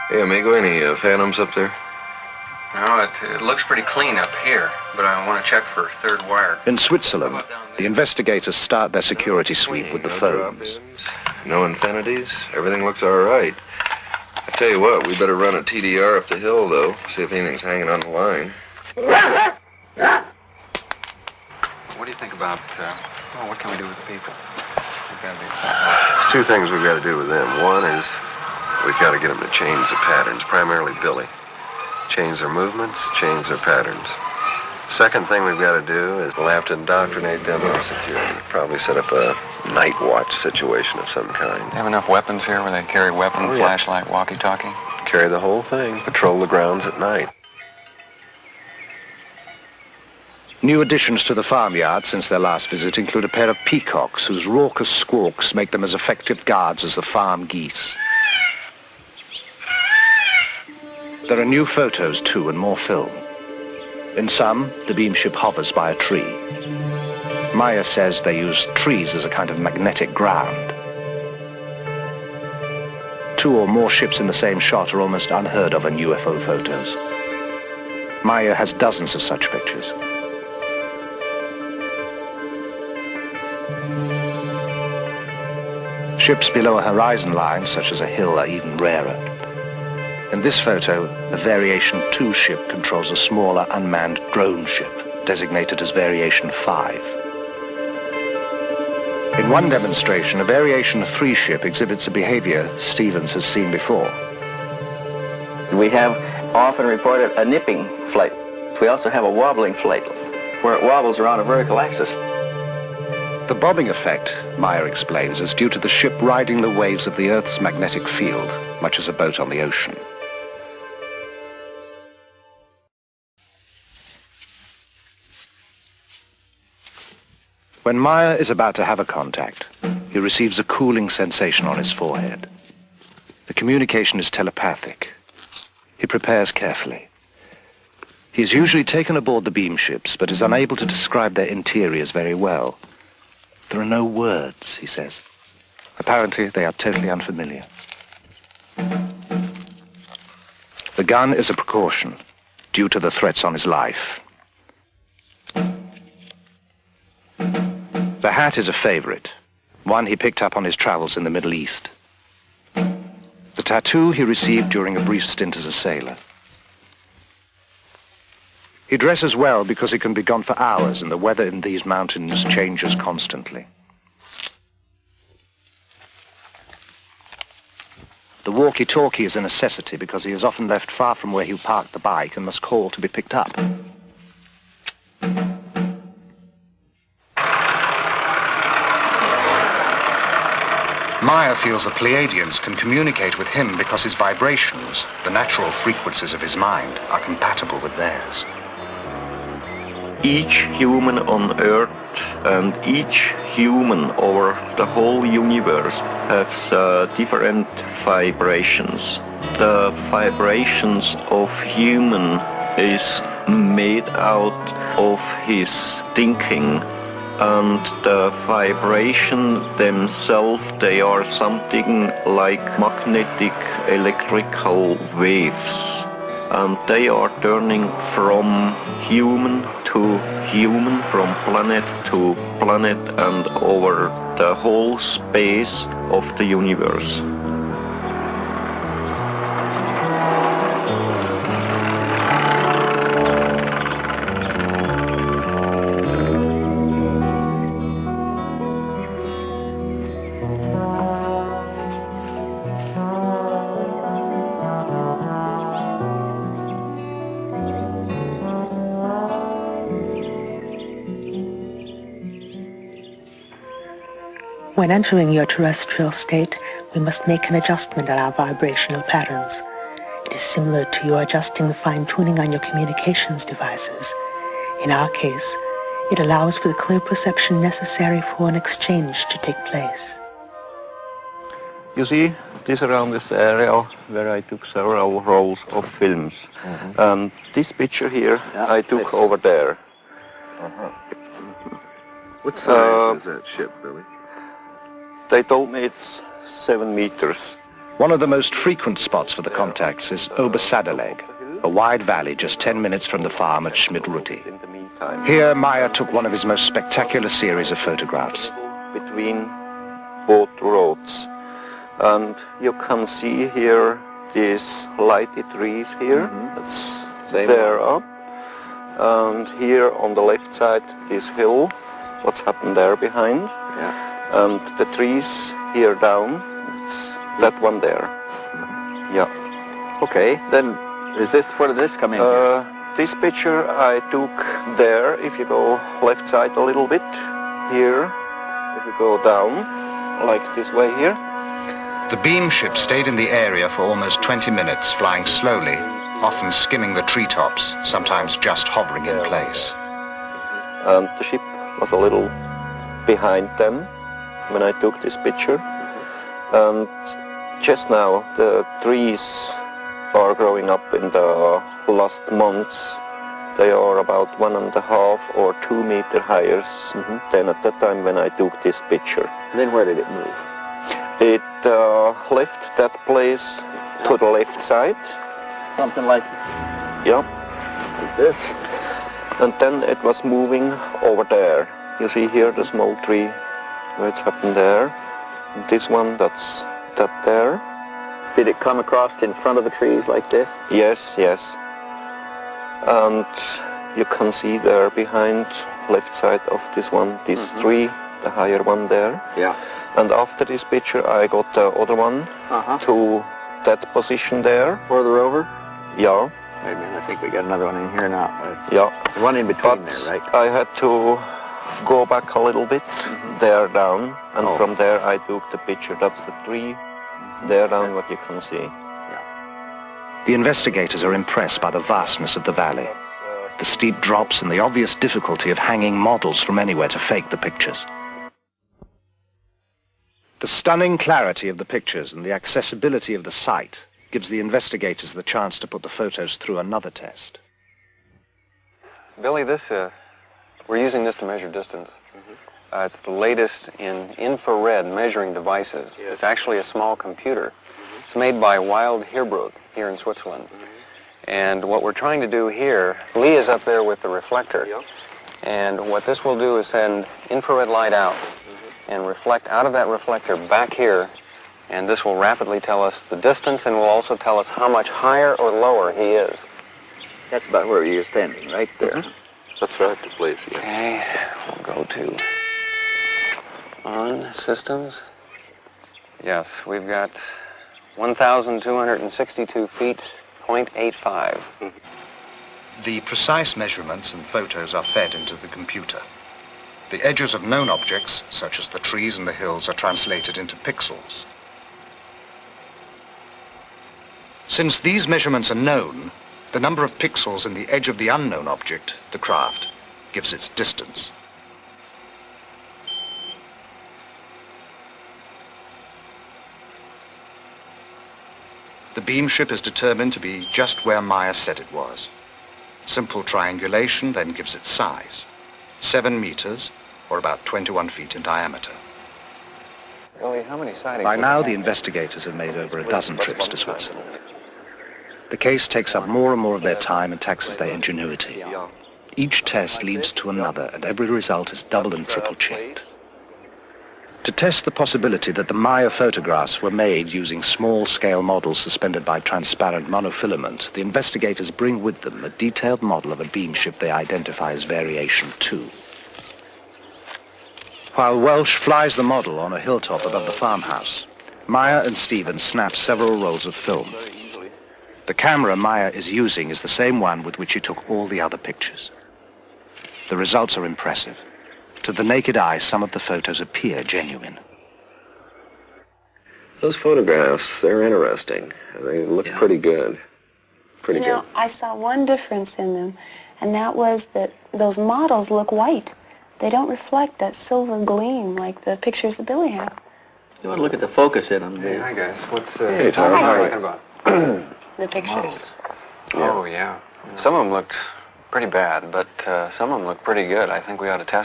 Hey, amigo, any phantoms up there? No, it looks pretty clean up here, but I want to check for third wire. In Switzerland, the investigators start their security sweep with the phones. No infinities? Everything looks all right. I tell you what, we better run a TDR up the hill, though, see if anything's hanging on the line. What do you think about, what can we do with the people? There's two things we've got to do with them. One is we've got to get them to change the patterns, primarily Billy. Change their movements, change their patterns. Second thing we've got to do is we'll have to indoctrinate them on security. Probably set up a night watch situation of some kind. Do you have enough weapons here where they carry weapon, flashlight, walkie-talkie? Carry the whole thing. Patrol the grounds at night. New additions to the farmyard since their last visit include a pair of peacocks whose raucous squawks make them as effective guards as the farm geese. There are new photos, too, and more film. In some, the beam ship hovers by a tree. Meier says they use trees as a kind of magnetic ground. Two or more ships in the same shot are almost unheard of in UFO photos. Meier has dozens of such pictures. Ships below a horizon line, such as a hill, are even rarer. In this photo, a Variation 2 ship controls a smaller unmanned drone ship, designated as Variation 5. In one demonstration, a Variation 3 ship exhibits a behavior Stevens has seen before. We have often reported a nipping flight. We also have a wobbling flight, where it wobbles around a vertical axis. The bobbing effect, Meier explains, is due to the ship riding the waves of the Earth's magnetic field, much as a boat on the ocean. When Meier is about to have a contact, he receives a cooling sensation on his forehead. The communication is telepathic. He prepares carefully. He is usually taken aboard the beam ships, but is unable to describe their interiors very well. There are no words, he says. Apparently, they are totally unfamiliar. The gun is a precaution, due to the threats on his life. The hat is a favorite, one he picked up on his travels in the Middle East. The tattoo he received during a brief stint as a sailor. He dresses well because he can be gone for hours and the weather in these mountains changes constantly. The walkie-talkie is a necessity because he is often left far from where he parked the bike and must call to be picked up. Meier feels the Pleiadians can communicate with him because his vibrations, the natural frequencies of his mind, are compatible with theirs. Each human on Earth and each human over the whole universe has different vibrations. The vibrations of human is made out of his thinking, and the vibration themselves, they are something like magnetic electrical waves, and they are turning from human to human, from planet to planet, and over the whole space of the universe. When entering your terrestrial state, we must make an adjustment in our vibrational patterns. It is similar to you adjusting the fine-tuning on your communications devices. In our case, it allows for the clear perception necessary for an exchange to take place. You see, this around this area where I took several rolls of films. Mm-hmm. And this picture here, yeah, I took over there. Uh-huh. What size is that ship, Billy? They told me it's 7 meters. One of the most frequent spots for the contacts is Obersadeleg, a wide valley just 10 minutes from the farm at Schmidruti. Here, Meier took one of his most spectacular series of photographs. Between both roads. And you can see here these lighty trees here. That's there up. And here on the left side, this hill. What's happened there behind. And the trees here down. It's that one there. Yeah. Okay, then is this, where did this come in here? This picture I took there, if you go left side a little bit, here, if you go down, like this way here. The beam ship stayed in the area for almost 20 minutes, flying slowly, often skimming the treetops, sometimes just hovering in place. And the ship was a little behind them when I took this picture. And just now the trees are growing up in the last months. They are about 1.5 or 2 meter higher than at that time when I took this picture. And then where did it move? It left that place to the left side. Something like this. And then it was moving over there. You see here the small tree where it's happened there. This one, that's that there. Did it come across in front of the trees like this? Yes, yes. And you can see there behind, left side of this one, this tree, the higher one there. Yeah. And after this picture I got the other one to that position there. Further over? Yeah. Wait a minute, I think we got another one in here now. Yeah. The one in between but there, right? I had to go back a little bit there down, and from there I took the picture. That's the tree there down, what you can see. The investigators are impressed by the vastness of the valley, the steep drops and the obvious difficulty of hanging models from anywhere to fake the pictures. The stunning clarity of the pictures and the accessibility of the site gives the investigators the chance to put the photos through another test. Billy, we're using this to measure distance. It's the latest in infrared measuring devices. It's actually a small computer. It's made by Wild Heerbrug here in Switzerland. And what we're trying to do here, Lee is up there with the reflector. And what this will do is send infrared light out and reflect out of that reflector back here. And this will rapidly tell us the distance and will also tell us how much higher or lower he is. That's about where you're standing, right there. That's right, the place, yes. Okay, we'll go to on systems. Yes, we've got 1,262 feet, 0.85. The precise measurements and photos are fed into the computer. The edges of known objects, such as the trees and the hills, are translated into pixels. Since these measurements are known, the number of pixels in the edge of the unknown object, the craft, gives its distance. The beam ship is determined to be just where Meier said it was. Simple triangulation then gives its size, 7 meters, or about 21 feet in diameter. Billy, how many sightings? By now, the investigators have made over a dozen trips to Switzerland. The case takes up more and more of their time and taxes their ingenuity. Each test leads to another, and every result is double and triple checked. To test the possibility that the Meier photographs were made using small-scale models suspended by transparent monofilament, the investigators bring with them a detailed model of a beam ship they identify as Variation 2. While Welsh flies the model on a hilltop above the farmhouse, Meier and Stephen snap several rolls of film. The camera Meier is using is the same one with which he took all the other pictures. The results are impressive. To the naked eye, some of the photos appear genuine. Those photographs, they're interesting. They look pretty good. Pretty good. I saw one difference in them, and that was that those models look white. They don't reflect that silver gleam like the pictures that Billy had. You want to look at the focus in them. Hey, hi guys. What's Hey, Tom. what are you talking about? The pictures. Oh, yeah. Some of them looked pretty bad, but some of them look pretty good. I think we ought to test